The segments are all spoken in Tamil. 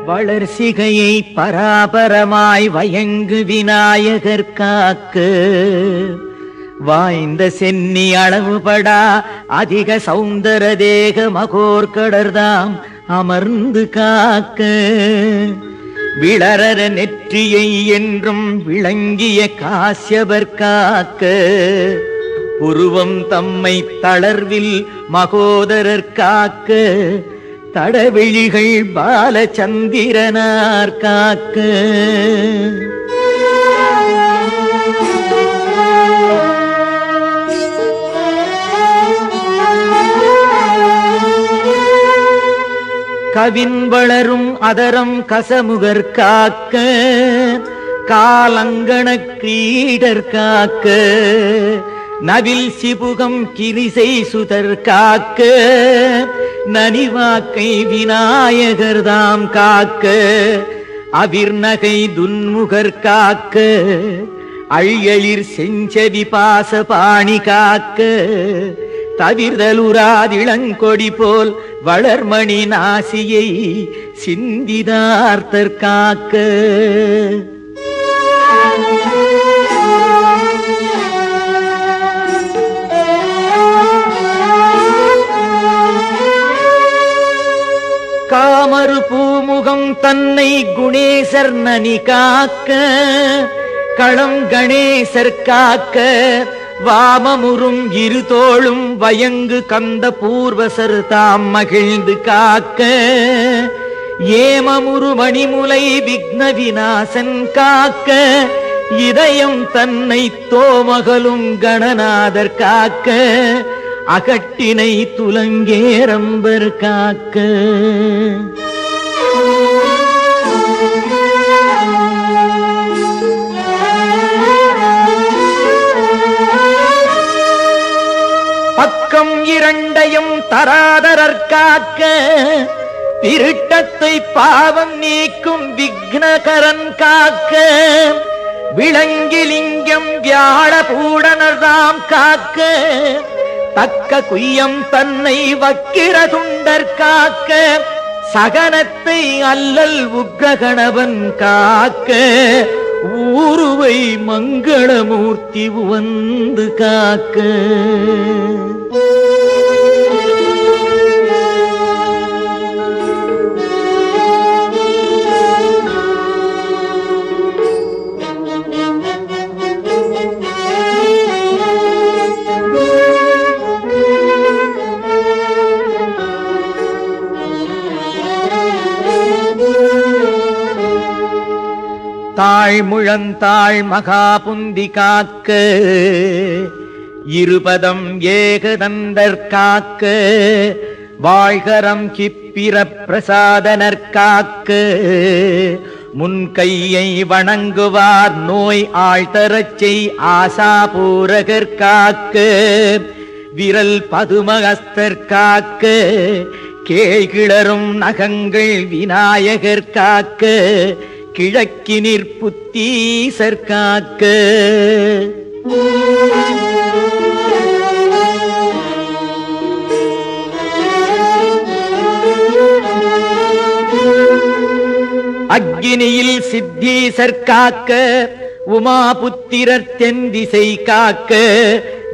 வளர்சிகையை பராபரமாய் வயங்கு விநாயகர் காக்க, வாய்ந்த சென்னி அளவுபடா அதிக சௌந்தர தேக மகோர்கடர்தாம் அமர்ந்து காக்க, விளரர நெற்றியை என்றும் விளங்கிய காசியவர் காக்க, உருவம் தம்மை தளர்வில் மகோதரர் காக்க, தடவிழிகள் பாலச்சந்திரனார் காக்க, கவின் வளரும் அதரம் கசமுகர் காக்க, காலங்கண கிரீடர் காக்க, நவில் சிபுகம் கிரிசை சுதர் காக்க, நனிவாக்கை விநாயகர் தாம் காக்க, அவிர்நகை துன்முகர் காக்க, அழியளிர் செஞ்சதி பாச பாணி காக்க, தவிர்தலுராதிளங்கொடி போல் வளர்மணி நாசியை சிந்திதார்த்தர் காக்க, காமரு பூமுகம் தன்னை குணேசர் நனி காக்க, களம் கணேசர் காக்க, வாமமுறும் இரு தோளும் வயங்கு கந்த பூர்வசர் தாம் மகிழ்ந்து காக்க, ஏமமுரு மணிமுலை விக்ன விநாசன் காக்க, இதயம் தன்னை தோமகளும் கணநாதர் காக்க, அகட்டினை துலங்கேரம்பர் காக்க, பக்கம் இரண்டையும் தராதரர் காக்க, திருட்டத்தை பாவம் நீக்கும் விக்னகரன் காக்க, விளங்கிலிங்கம் வியாழ பூடனர்தாம் காக்க, தக்க குய்யம் தன்னை வக்கிர துண்டர் காக்க, சகனத்தை அல்லல் உக்ரகணவன் காக்க, ஊருவை மங்களமூர்த்தி வந்து காக்க, தாழ்முழந்தாள் மகாபுந்தி காக்க, இருபதம் ஏகதந்தர் காக்க, வாழ்கரம் கிப்பிர பிரசாதனர் காக்க, முன்கையை வணங்குவார் நோய் ஆழ்தரச்சை ஆசாபூரகர் காக்க, விரல் பதுமகஸ்தர் காக்க, கேழ்கிளரும் நகங்கள் விநாயகர் காக்க, கிழக்கினிற் புத்தீசர் காக்க, அக்கினியில் சித்தீசர் காக்க, உமாபுத்திரர் தென் திசை காக்க,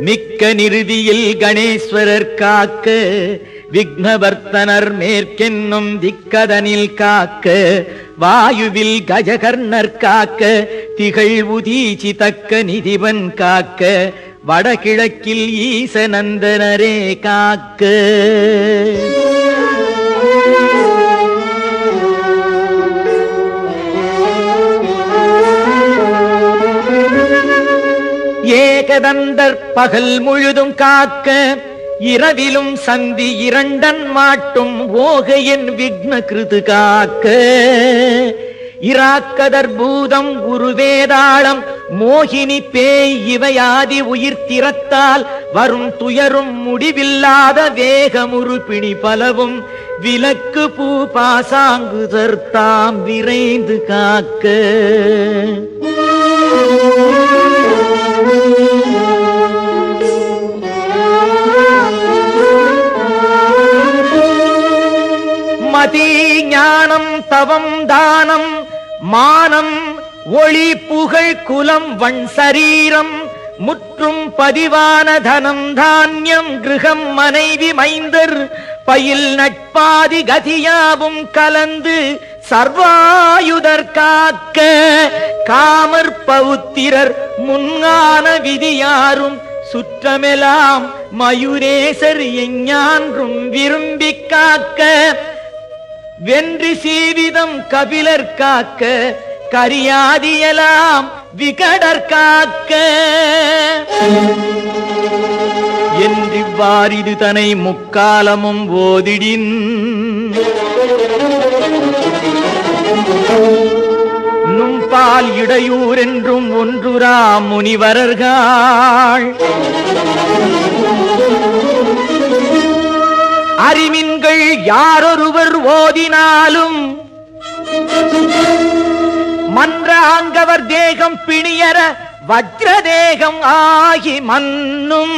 மிக்க நிறுதியில் கணேஸ்வரர் காக்க, விக்னவர்த்தனர் மேற்கென்னும் திக்கதனில் காக்க, வாயுவில் கஜகர்ணர் காக்க, திகழ் உதீச்சி தக்க நிதிவன் காக்க, வடகிழக்கில் ஈசநந்தனரே காக்க, ஏகதந்தர் பகல் முழுதும் காக்க, இரவிலும் சந்தி இரண்டன் மாட்டும் ஓகையின் விக்ன கிருது காக்க, இராக்கதர் பூதம் உருவேதாளம் மோகினி பேய் இவையாதி உயிர் திறத்தால் வரும் துயரும் முடிவில்லாத வேகமுறு பிணி பலவும் விலக்கு பூ பாசாங்குதர் தாம் விரைந்து காக்க, மதி ஞானம் தவம் தானம் மானம் ஒளி புகழ் குலம் வண் சரீரம் முற்றும் பதிவான தனம் தானியம் கிருகம் மனைவி மைந்தர் பயில் நட்பாதி கதியாவும் கலந்து சர்வாயுதர் காக்க காமர் பவுத்திரர் முன்கான விதியாரும் சுற்றமெல்லாம் மயூரேசர் எஞ்ஞான்றும் விரும்பி காக்க வென்றி சீவிதம் கபிலர் காக்க கரியாதியலாம் விகடர் காக்க என்றிவ்வாறிது தனை முக்காலமும் ஓதிடின் நும்பால் இடையூர் என்றும் ஒன்றுரா முனிவரர்கள் அறிவின்கள் யாரொருவர் ஓதினாலும் மன்ற ஆங்கவர் தேகம் பிணியர வஜ்ர தேகம் ஆகி மன்னும்